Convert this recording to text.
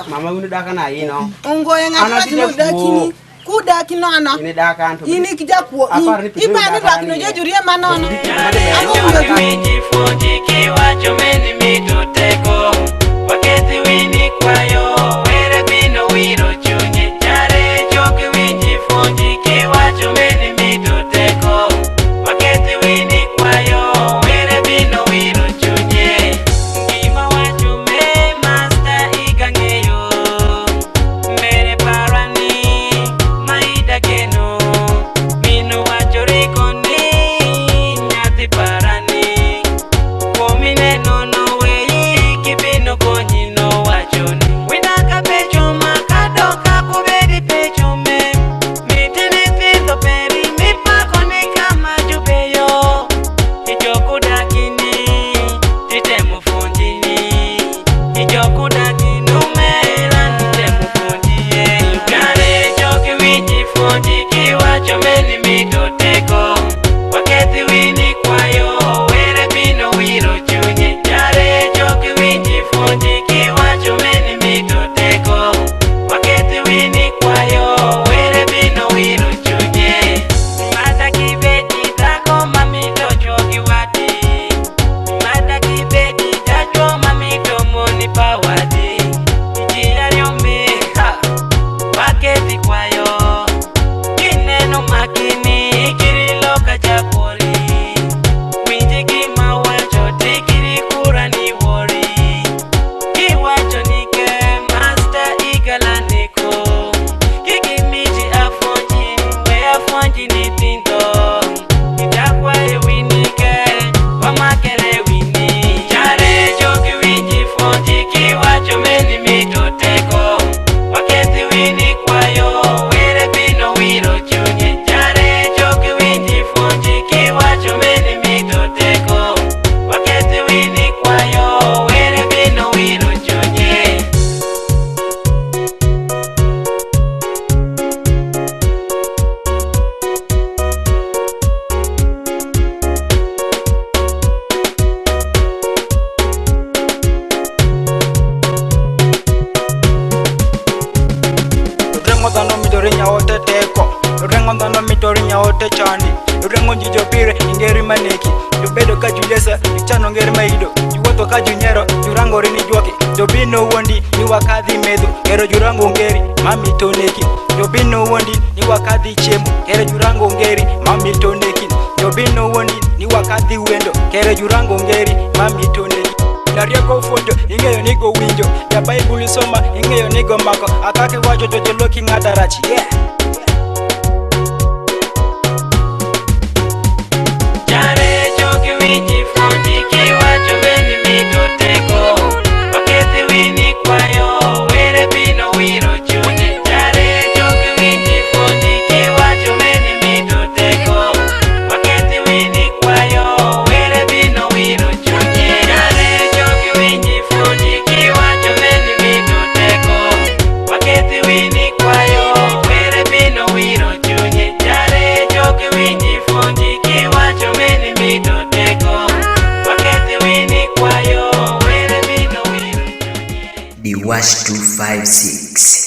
Mama winu daka na ino. Ongo yenga kino dakini. Kuda kinono. Ini daka antu. Ini kijakuo. Ipa ni daka no jejuria manono. Wiji fuji kiwa chomeni mituteko. Waketi wini kwayo. Were bino wiro chunye. Jarecho wiji fuji kiwa chomeni mituteko. Waketi wini kwayo. Were bino wiro chunye. Ima wachume master igangeyo. Mere parani maida keno. Mino wachoriko ni nyati parani. Komine nono wei kipino konyino wachoni. Winaka pecho makadoka kubedi pecho me. Mitene fizo peri mipako ni kama jubeyo. Ijoku dakini titemu funjini. Ijoku dakini umela titemu funjiye. Jarecho wiji funji kiwa chomeni mituteko. Waketi wini kwayo. Were bino wiro chunye. Jarecho wiji funji kiwa chomeni mituteko. Waketi wini kwayo. Were bino wiro chunye. Mada kibeti tako mamito choki wati. Mada kibeti tako mamito moni pawadi. Ijia yome waketi kwayo. Kineno makini kirilo kachapori. Winji kima wacho tikiri kura ni wori. Kiwacho nike master igalaniko. Kiki miji afonji we afonji ni pinto. Itakwa winike wamakele wini. Jarecho kiwiji fonji kiwacho meni mituteko. Waketi wini kwayo. Were bino wiro chunye. Jarecho kiwiji fonji kiwacho meni mituteko. Waketi wini kwayo. Were bino wiro chunye. Rengo dano midorinya ote teko. Rengo dano midorinya ote chani. Rengo jijo pire ingeri maneki. Jubedo ka julesa ichano ngeri maido. Juwato ka junyero jurango rini juoki. Jobino wondi ni wakadhi medu. Ero jurango ngeri mami toneki. Jobino wondi ni wakadhi chemu. Ero jurango ngeri mami toneki. Jobino wondi ni wakadhi wendo. Ero jurango ngeri mami toneki. Jarecho fonjo ingeyo nigo winjo. Ya Bible soma ingeyo nigo mako. Akake wacho tojeloki ngadarachi. Yeah. Jarecho kiwiji fonji kiwacho meni mituteko. Waketi wini kwayo. Were bino wiro chunye. Jarecho kiwiji fonji kiwacho meni mituteko. Waketi wini kwayo. Were bino wiro chunye. Jarecho kiwiji fonji kiwacho meni mituteko. Waketi wini kwayo. Were bino wiro chunye. Jarecho kiwiji fonji kiwacho meni mituteko. Waketi wini kwayo. Were bino wiro chunye. The Wash 256.